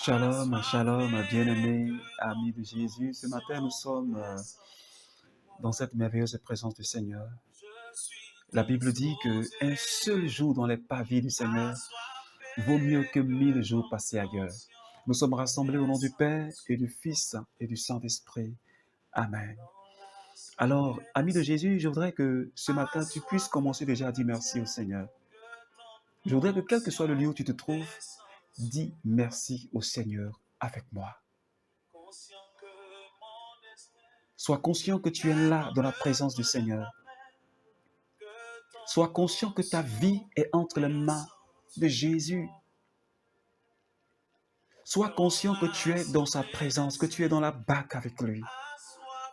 Shalom, shalom, bien-aimés, amis de Jésus. Ce matin, nous sommes dans cette merveilleuse présence du Seigneur. La Bible dit qu'un seul jour dans les pavis du Seigneur vaut mieux que 1000 jours passés ailleurs. Nous sommes rassemblés au nom du Père et du Fils et du Saint-Esprit. Amen. Alors, amis de Jésus, je voudrais que ce matin, tu puisses commencer déjà à dire merci au Seigneur. Je voudrais que quel que soit le lieu où tu te trouves, dis merci au Seigneur avec moi. Sois conscient que tu es là dans la présence du Seigneur. Sois conscient que ta vie est entre les mains de Jésus. Sois conscient que tu es dans sa présence, que tu es dans la barque avec lui.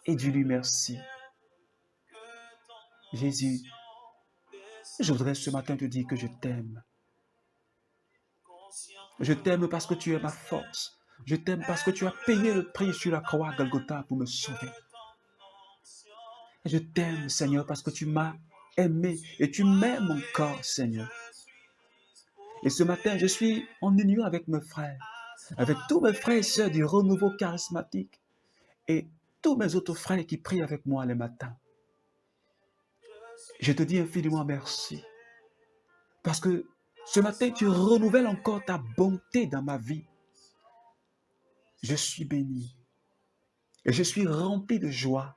Et dis-lui merci. Jésus, je voudrais ce matin te dire que je t'aime. Je t'aime parce que tu es ma force. Je t'aime parce que tu as payé le prix sur la croix à Golgotha pour me sauver. Et je t'aime, Seigneur, parce que tu m'as aimé et tu m'aimes encore, Seigneur. Et ce matin, je suis en union avec mes frères, avec tous mes frères et sœurs du renouveau charismatique et tous mes autres frères qui prient avec moi les matins. Je te dis infiniment merci parce que ce matin, tu renouvelles encore ta bonté dans ma vie. Je suis béni et je suis rempli de joie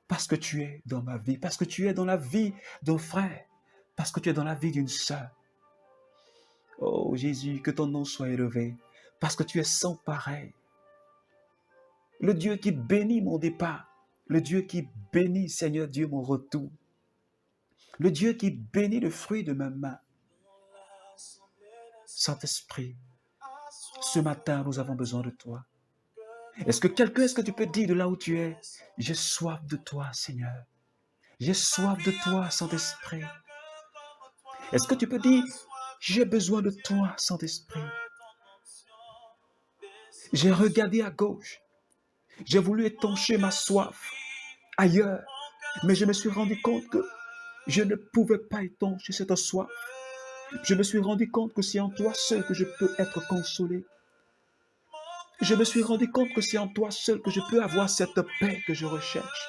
parce que tu es dans ma vie, parce que tu es dans la vie d'un frère, parce que tu es dans la vie d'une sœur. Oh Jésus, que ton nom soit élevé parce que tu es sans pareil. Le Dieu qui bénit mon départ, le Dieu qui bénit, Seigneur Dieu, mon retour, le Dieu qui bénit le fruit de ma main. Saint-Esprit, ce matin, nous avons besoin de toi. Est-ce que tu peux dire de là où tu es, j'ai soif de toi, Seigneur. J'ai soif de toi, Saint-Esprit. Est-ce que tu peux dire, j'ai besoin de toi, Saint-Esprit. J'ai regardé à gauche. J'ai voulu étancher ma soif ailleurs, mais je me suis rendu compte que je ne pouvais pas étancher cette soif. Je me suis rendu compte que c'est en toi seul que je peux être consolé. Je me suis rendu compte que c'est en toi seul que je peux avoir cette paix que je recherche.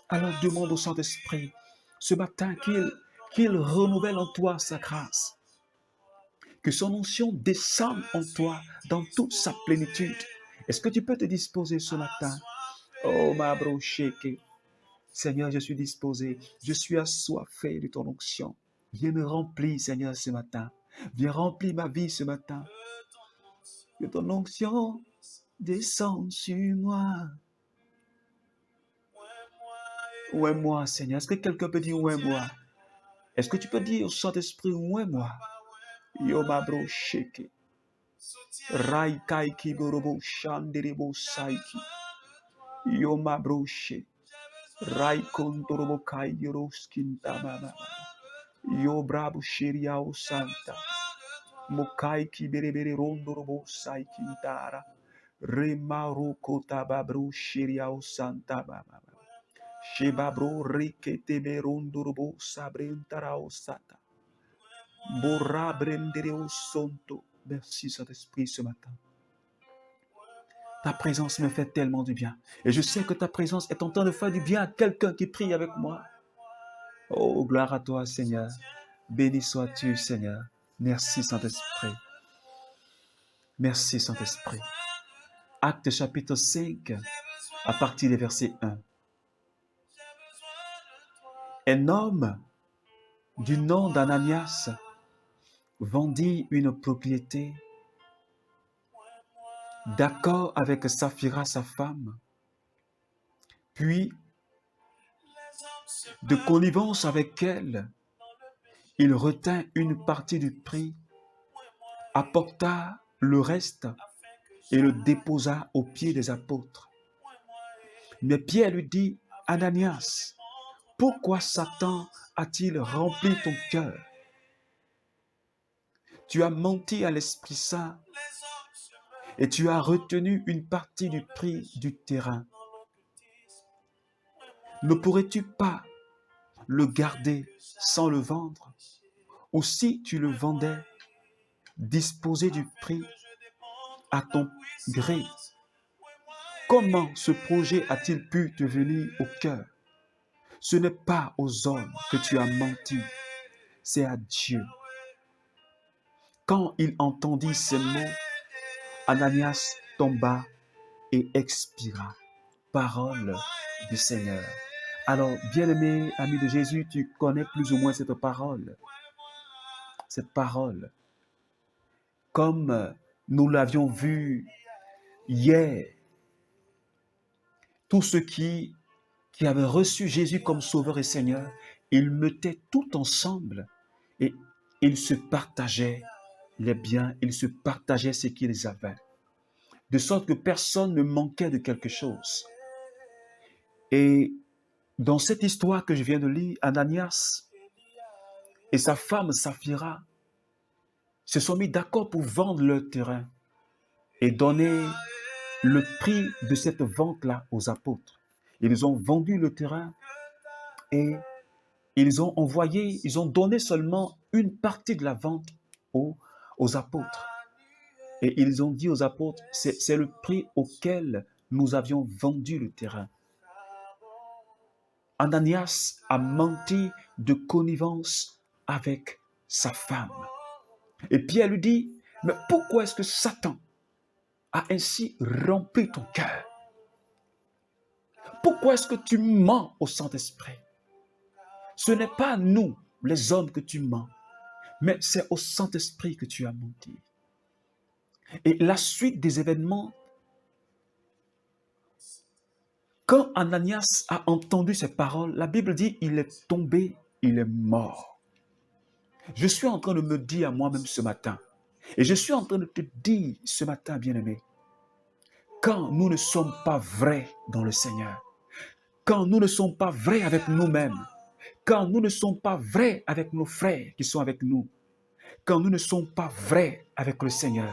Alors demande au Saint-Esprit ce matin qu'il renouvelle en toi sa grâce. Que son onction descende en toi dans toute sa plénitude. Est-ce que tu peux te disposer ce matin? Oh ma brocheke. Seigneur, je suis disposé. Je suis assoiffé de ton onction. Viens me remplir, Seigneur, ce matin. Viens remplir ma vie ce matin. Que ton onction descende sur moi. Où est moi, Seigneur? Est-ce que quelqu'un peut dire où est moi? Est-ce que tu peux dire au Saint-Esprit où est moi? Yo ma brocheke. Rai kaiki borobo shanderebo saiki. Yo ma broche. Rai kontorobo kai yoroskinta mama. Yo brabo shiriao santa. Mokai ki berebere rondorobo saikintara. Remaro kota babro shiriao santa mama. Shebabro rikete berondorobo sabrentarao sata. Borra brendereo sonto. Merci Saint-Esprit ce matin. Ta présence me fait tellement du bien. Et je sais que ta présence est en train de faire du bien à quelqu'un qui prie avec moi. Oh, gloire à toi, Seigneur. Béni sois-tu, Seigneur. Merci, Saint-Esprit. Merci, Saint-Esprit. Acte chapitre 5, à partir du verset 1. Un homme du nom d'Ananias vendit une propriété d'accord avec Saphira, sa femme, puis, de connivence avec elle, il retint une partie du prix, apporta le reste et le déposa aux pieds des apôtres. Mais Pierre lui dit, Ananias, pourquoi Satan a-t-il rempli ton cœur? Tu as menti à l'Esprit Saint et tu as retenu une partie du prix du terrain. Ne pourrais-tu pas le garder sans le vendre? Ou si tu le vendais, disposer du prix à ton gré. Comment ce projet a-t-il pu te venir au cœur? Ce n'est pas aux hommes que tu as menti, c'est à Dieu. Quand il entendit ces mots, Ananias tomba et expira. Parole du Seigneur. Alors, bien-aimé ami de Jésus, tu connais plus ou moins cette parole. Cette parole, comme nous l'avions vu hier, tous ceux qui avaient reçu Jésus comme Sauveur et Seigneur, ils mettaient tout ensemble et ils se partageaient les biens, ils se partageaient ce qu'ils avaient, de sorte que personne ne manquait de quelque chose. Et dans cette histoire que je viens de lire, Ananias et sa femme Saphira se sont mis d'accord pour vendre leur terrain et donner le prix de cette vente-là aux apôtres. Ils ont vendu le terrain et ils ont donné seulement une partie de la vente aux apôtres. Et ils ont dit aux apôtres, c'est le prix auquel nous avions vendu le terrain. Ananias a menti de connivence avec sa femme. Et Pierre lui dit, mais pourquoi est-ce que Satan a ainsi rempli ton cœur? Pourquoi est-ce que tu mens au Saint-Esprit? Ce n'est pas à nous, les hommes, que tu mens, mais c'est au Saint-Esprit que tu as menti. Et la suite des événements, quand Ananias a entendu ces paroles, la Bible dit, il est tombé, il est mort. Je suis en train de me dire à moi-même ce matin, et je suis en train de te dire ce matin, bien-aimé, quand nous ne sommes pas vrais dans le Seigneur, quand nous ne sommes pas vrais avec nous-mêmes, quand nous ne sommes pas vrais avec nos frères qui sont avec nous, quand nous ne sommes pas vrais avec le Seigneur,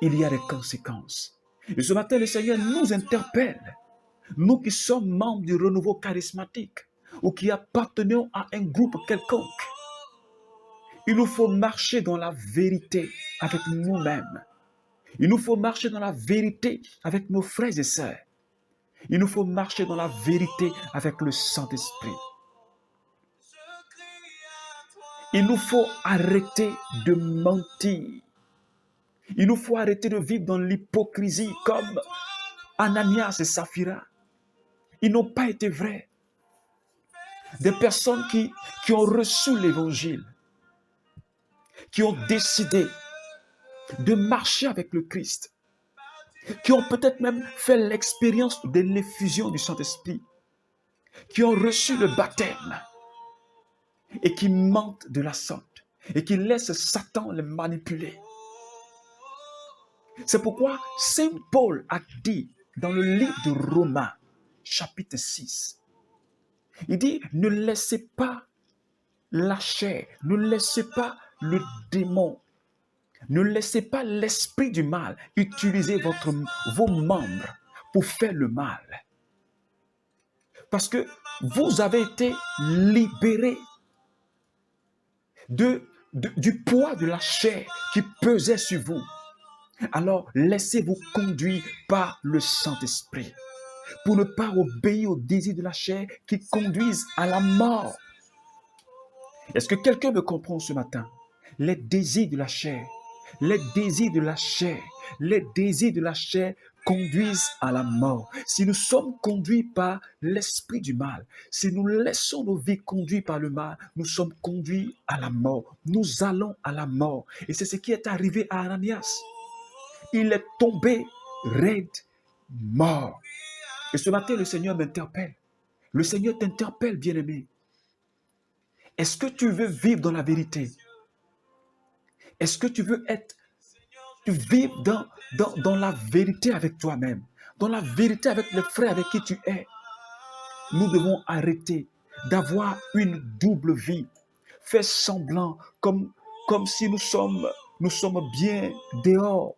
il y a des conséquences. Et ce matin, le Seigneur nous interpelle, nous qui sommes membres du renouveau charismatique ou qui appartenons à un groupe quelconque. Il nous faut marcher dans la vérité avec nous-mêmes. Il nous faut marcher dans la vérité avec nos frères et sœurs. Il nous faut marcher dans la vérité avec le Saint-Esprit. Il nous faut arrêter de mentir. Il nous faut arrêter de vivre dans l'hypocrisie comme Ananias et Saphira. Ils n'ont pas été vrais. Des personnes qui ont reçu l'évangile, qui ont décidé de marcher avec le Christ, qui ont peut-être même fait l'expérience de l'effusion du Saint-Esprit, qui ont reçu le baptême et qui mentent de la sorte et qui laissent Satan les manipuler. C'est pourquoi Saint Paul a dit dans le livre de Romains, chapitre 6, il dit, ne laissez pas la chair, ne laissez pas le démon, ne laissez pas l'esprit du mal utiliser vos membres pour faire le mal. Parce que vous avez été libérés du poids de la chair qui pesait sur vous. Alors, laissez-vous conduire par le Saint-Esprit pour ne pas obéir aux désirs de la chair qui conduisent à la mort. Est-ce que quelqu'un me comprend ce matin? Les désirs de la chair, les désirs de la chair, les désirs de la chair conduisent à la mort. Si nous sommes conduits par l'esprit du mal, si nous laissons nos vies conduites par le mal, nous sommes conduits à la mort. Nous allons à la mort. Et c'est ce qui est arrivé à Ananias. Il est tombé raide, mort. Et ce matin, le Seigneur m'interpelle. Le Seigneur t'interpelle, bien-aimé. Est-ce que tu veux vivre dans la vérité? Est-ce que tu veux vivre dans la vérité avec toi-même, dans la vérité avec les frères avec qui tu es? Nous devons arrêter d'avoir une double vie, faire semblant comme si nous sommes bien dehors.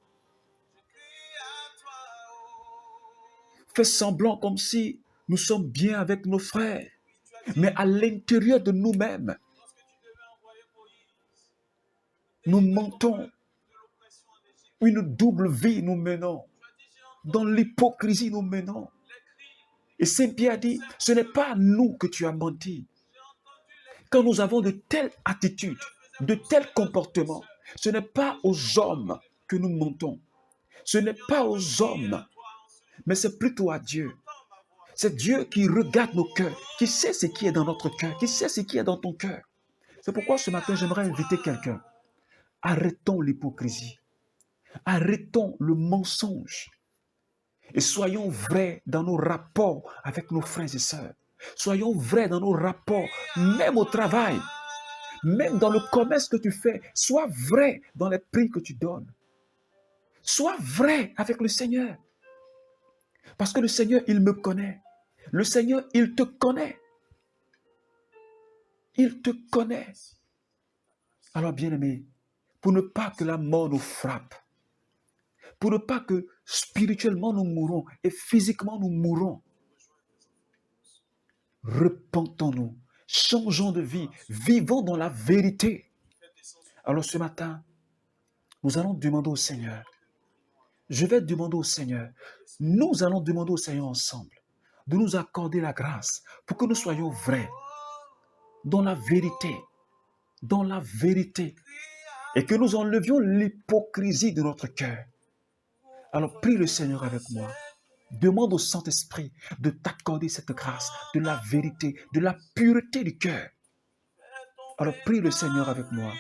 Faire semblant comme si nous sommes bien avec nos frères, mais à l'intérieur de nous-mêmes, nous mentons. Une double vie nous menons. Dans l'hypocrisie nous menons. Et Saint Pierre dit, ce n'est pas à nous que tu as menti. Quand nous avons de telles attitudes, de tels comportements, ce n'est pas aux hommes que nous mentons. Ce n'est pas aux hommes, mais c'est plutôt à Dieu. C'est Dieu qui regarde nos cœurs, qui sait ce qui est dans notre cœur, qui sait ce qui est dans ton cœur. C'est pourquoi ce matin, j'aimerais inviter quelqu'un. Arrêtons l'hypocrisie. Arrêtons le mensonge. Et soyons vrais dans nos rapports avec nos frères et sœurs. Soyons vrais dans nos rapports, même au travail, même dans le commerce que tu fais. Sois vrai dans les prix que tu donnes. Sois vrai avec le Seigneur. Parce que le Seigneur, il me connaît. Le Seigneur, il te connaît. Il te connaît. Alors, bien-aimé, pour ne pas que la mort nous frappe, pour ne pas que spirituellement nous mourons et physiquement nous mourons, repentons-nous, changeons de vie, vivons dans la vérité. Alors ce matin, nous allons demander au Seigneur, je vais demander au Seigneur, nous allons demander au Seigneur ensemble de nous accorder la grâce pour que nous soyons vrais dans la vérité, et que nous enlevions l'hypocrisie de notre cœur. Alors prie le Seigneur avec moi. Demande au Saint-Esprit de t'accorder cette grâce, de la vérité, de la pureté du cœur. Alors prie le Seigneur avec moi.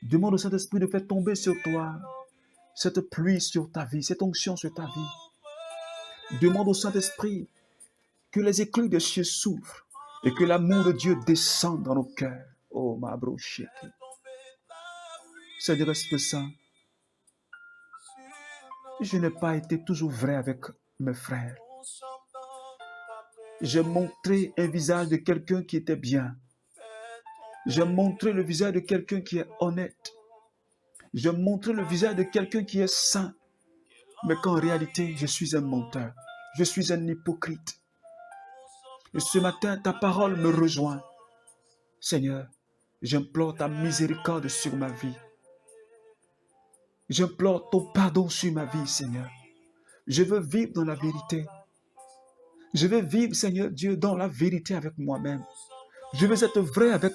Demande au Saint-Esprit de faire tomber sur toi cette pluie sur ta vie, cette onction sur ta vie. Demande au Saint-Esprit que les écluses des cieux s'ouvrent et que l'amour de Dieu descende dans nos cœurs. Oh, ma brochette. Seigneur Esprit Saint, je n'ai pas été toujours vrai avec mes frères. J'ai montré un visage de quelqu'un qui était bien. J'ai montré le visage de quelqu'un qui est honnête. J'ai montré le visage de quelqu'un qui est saint. Mais qu'en réalité, je suis un menteur. Je suis un hypocrite. Et ce matin, ta parole me rejoint. Seigneur, j'implore ta miséricorde sur ma vie. J'implore ton pardon sur ma vie, Seigneur. Je veux vivre dans la vérité. Je veux vivre, Seigneur Dieu, dans la vérité avec moi-même. Je veux être vrai avec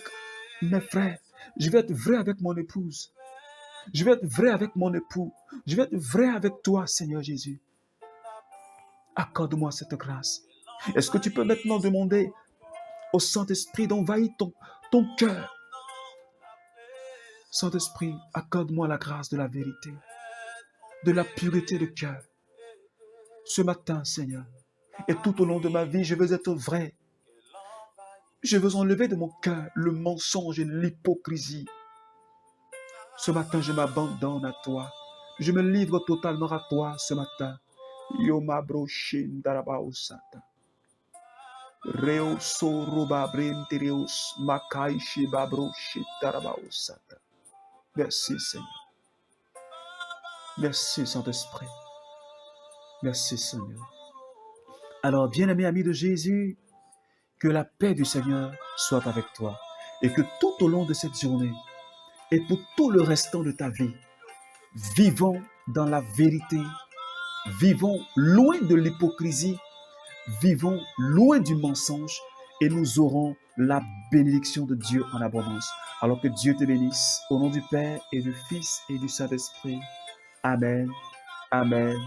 mes frères. Je veux être vrai avec mon épouse. Je veux être vrai avec mon époux. Je veux être vrai avec toi, Seigneur Jésus. Accorde-moi cette grâce. Est-ce que tu peux maintenant demander au Saint-Esprit d'envahir ton cœur? Saint-Esprit, accorde-moi la grâce de la vérité, de la pureté de cœur. Ce matin, Seigneur, et tout au long de ma vie, je veux être vrai. Je veux enlever de mon cœur le mensonge et l'hypocrisie. Ce matin, je m'abandonne à toi. Je me livre totalement à toi ce matin. Yoma broshin darabaosata. Reo soroba brentereos makaishi babroshi darabaosata. Merci Seigneur. Merci Saint-Esprit. Merci Seigneur. Alors, bien-aimé ami de Jésus, que la paix du Seigneur soit avec toi et que tout au long de cette journée et pour tout le restant de ta vie, vivons dans la vérité, vivons loin de l'hypocrisie, vivons loin du mensonge et nous aurons la bénédiction de Dieu en abondance. Alors que Dieu te bénisse au nom du Père et du Fils et du Saint-Esprit. Amen. Amen.